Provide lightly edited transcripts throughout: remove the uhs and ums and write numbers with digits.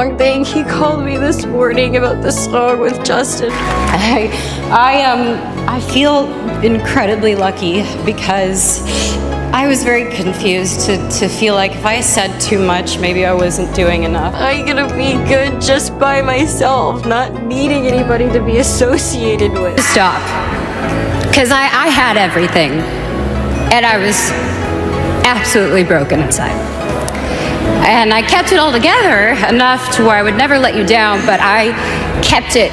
thing. He called me this morning about the song with Justin. I feel incredibly lucky because I was very confused to feel like if I said too much, maybe I wasn't doing enough. I'm gonna be good just by myself, not needing anybody to be associated with. Stop. Because I had everything, and I was absolutely broken inside. And I kept it all together enough to where I would never let you down, but I kept it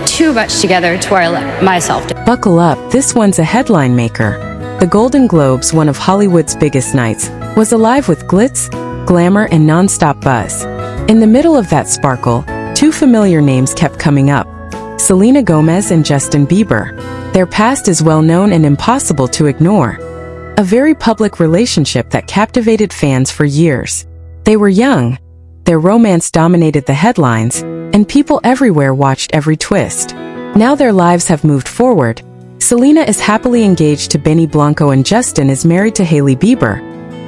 too much together to where I let myself down. Buckle up, this one's a headline maker. The Golden Globes, one of Hollywood's biggest nights, was alive with glitz, glamour, and non-stop buzz. In the middle of that sparkle, two familiar names kept coming up: SelenaGomez and Justin Bieber. Their past is well known and impossible to ignore. A very public relationship that captivated fans for years. They were young, their romance dominated the headlines, and people everywhere watched every twist. Now their lives have moved forward. Selena is happily engaged to Benny Blanco and Justin is married to Hailey Bieber.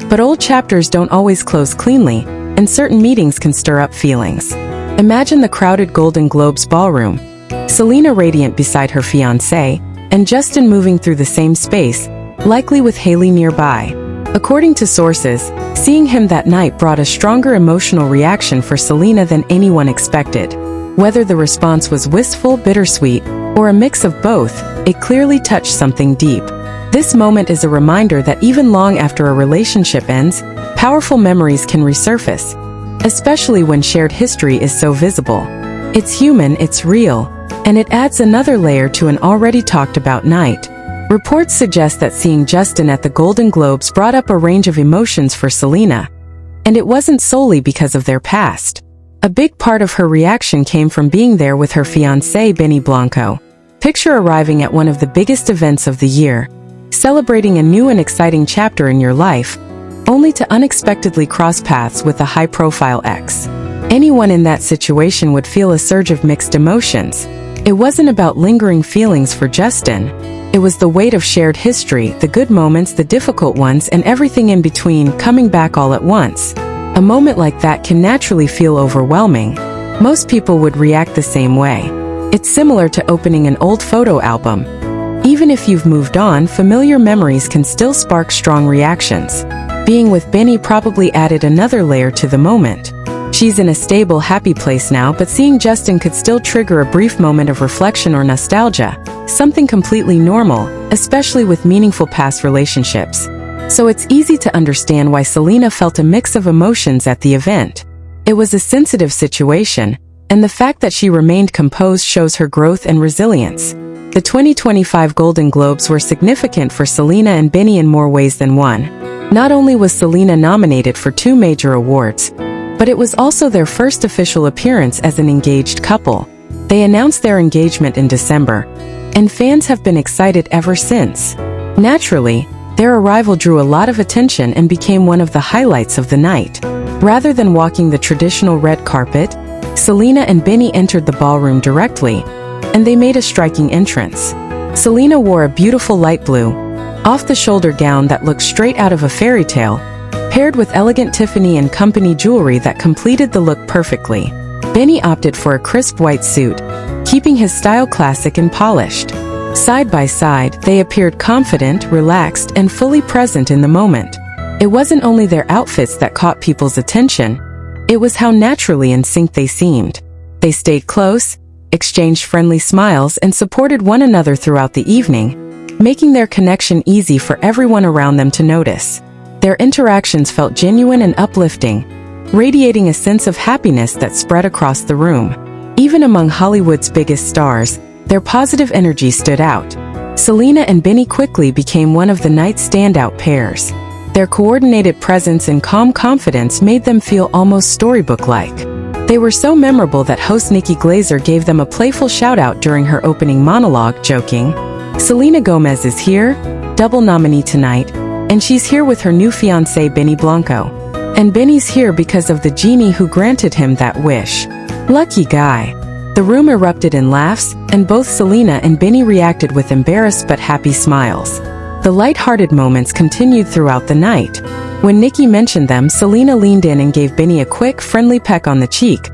But old chapters don't always close cleanly, and certain meetings can stir up feelings. Imagine the crowded Golden Globes ballroom. Selena radiant beside her fiancé, and Justin moving through the same space, likely with Hailey nearby. According to sources, seeing him that night brought a stronger emotional reaction for Selena than anyone expected. Whether the response was wistful, bittersweet, or a mix of both, it clearly touched something deep. This moment is a reminder that even long after a relationship ends, powerful memories can resurface, especially when shared history is so visible. It's human, it's real, and it adds another layer to an already talked about night. Reports suggest that seeing Justin at the Golden Globes brought up a range of emotions for Selena, and it wasn't solely because of their past. A big part of her reaction came from being there with her fiancé Benny Blanco. Picture arriving at one of the biggest events of the year, celebrating a new and exciting chapter in your life, only to unexpectedly cross paths with a high-profile ex. Anyone in that situation would feel a surge of mixed emotions. It wasn't about lingering feelings for Justin. It was the weight of shared history, the good moments, the difficult ones, and everything in between coming back all at once. A moment like that can naturally feel overwhelming. Most people would react the same way. It's similar to opening an old photo album. Even if you've moved on, familiar memories can still spark strong reactions. Being with Benny probably added another layer to the moment. She's in a stable, happy place now, but seeing Justin could still trigger a brief moment of reflection or nostalgia, something completely normal, especially with meaningful past relationships. So it's easy to understand why Selena felt a mix of emotions at the event. It was a sensitive situation, and the fact that she remained composed shows her growth and resilience. The 2025 Golden Globes were significant for Selena and Benny in more ways than one. Not only was Selena nominated for 2 major awards, but it was also their first official appearance as an engaged couple. They announced their engagement in December, and fans have been excited ever since. Naturally, their arrival drew a lot of attention and became one of the highlights of the night. Rather than walking the traditional red carpet, Selena and Benny entered the ballroom directly, and they made a striking entrance. Selena wore a beautiful light blue, off-the-shoulder gown that looked straight out of a fairy tale, paired with elegant Tiffany & Company jewelry that completed the look perfectly. Benny opted for a crisp white suit, keeping his style classic and polished. Side by side, they appeared confident, relaxed, and fully present in the moment. It wasn't only their outfits that caught people's attention, it was how naturally in sync they seemed. They stayed close, exchanged friendly smiles, and supported one another throughout the evening, making their connection easy for everyone around them to notice. Their interactions felt genuine and uplifting, radiating a sense of happiness that spread across the room. Even among Hollywood's biggest stars, their positive energy stood out. Selena and Benny quickly became one of the night's standout pairs. Their coordinated presence and calm confidence made them feel almost storybook-like. They were so memorable that host Nikki Glazer gave them a playful shout-out during her opening monologue, joking, "SelenaGomez is here, double nominee tonight, and she's here with her new fiancé Benny Blanco. And Benny's here because of the genie who granted him that wish. Lucky guy." The room erupted in laughs, and both Selena and Benny reacted with embarrassed but happy smiles. The light-hearted moments continued throughout the night. When Nikki mentioned them, Selena leaned in and gave Benny a quick, friendly peck on the cheek,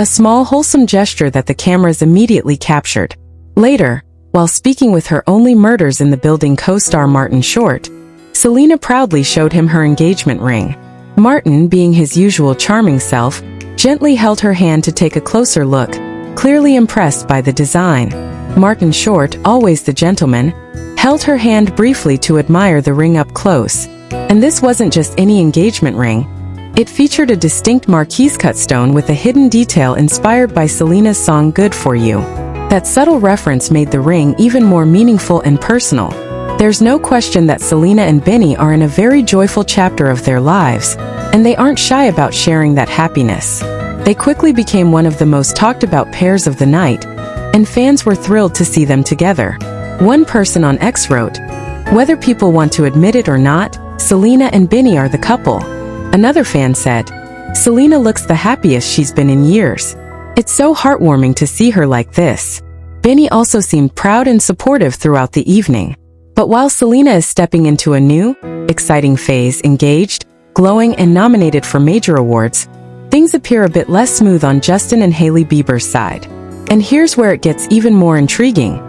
a small wholesome gesture that the cameras immediately captured. Later, while speaking with her only Murders in the Building co-star Martin Short, Selena proudly showed him her engagement ring. Martin, being his usual charming self, gently held her hand to take a closer look, clearly impressed by the design. Martin Short, always the gentleman, held her hand briefly to admire the ring up close. And this wasn't just any engagement ring. It featured a distinct marquise-cut stone with a hidden detail inspired by Selena's song Good For You. That subtle reference made the ring even more meaningful and personal. There's no question that Selena and Benny are in a very joyful chapter of their lives, and they aren't shy about sharing that happiness. They quickly became one of the most talked about pairs of the night, and fans were thrilled to see them together. One person on X wrote, "Whether people want to admit it or not, Selena and Benny are the couple." Another fan said, "Selena looks the happiest she's been in years. It's so heartwarming to see her like this." Benny also seemed proud and supportive throughout the evening. But while Selena is stepping into a new, exciting phase, engaged, glowing, and nominated for major awards, things appear a bit less smooth on Justin and Hailey Bieber's side. And here's where it gets even more intriguing.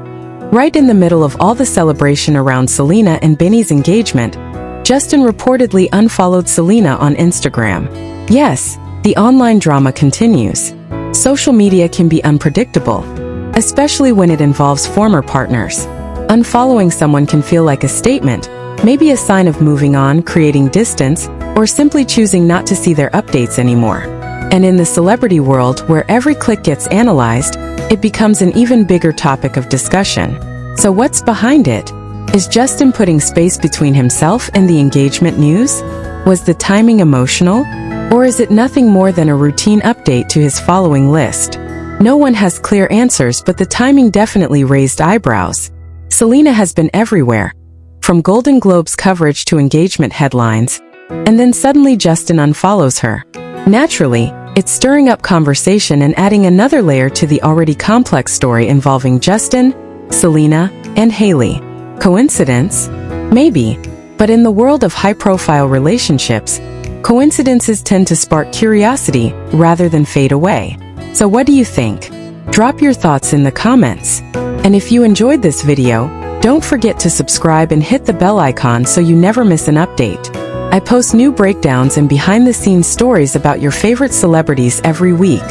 Right in the middle of all the celebration around Selena and Benny's engagement, Justin reportedly unfollowed Selena on Instagram. Yes, the online drama continues. Social media can be unpredictable, especially when it involves former partners. Unfollowing someone can feel like a statement, maybe a sign of moving on, creating distance, or simply choosing not to see their updates anymore. And in the celebrity world, where every click gets analyzed, it becomes an even bigger topic of discussion. So what's behind it? Is Justin putting space between himself and the engagement news? Was the timing emotional? Or is it nothing more than a routine update to his following list? No one has clear answers, but the timing definitely raised eyebrows. Selena has been everywhere, from Golden Globes coverage to engagement headlines, and then suddenly Justin unfollows her. Naturally, it's stirring up conversation and adding another layer to the already complex story involving Justin, Selena, and Hailey. Coincidence? Maybe. But in the world of high-profile relationships, coincidences tend to spark curiosity rather than fade away. So what do you think? Drop your thoughts in the comments. And if you enjoyed this video, don't forget to subscribe and hit the bell icon so you never miss an update. I post new breakdowns and behind-the-scenes stories about your favorite celebrities every week.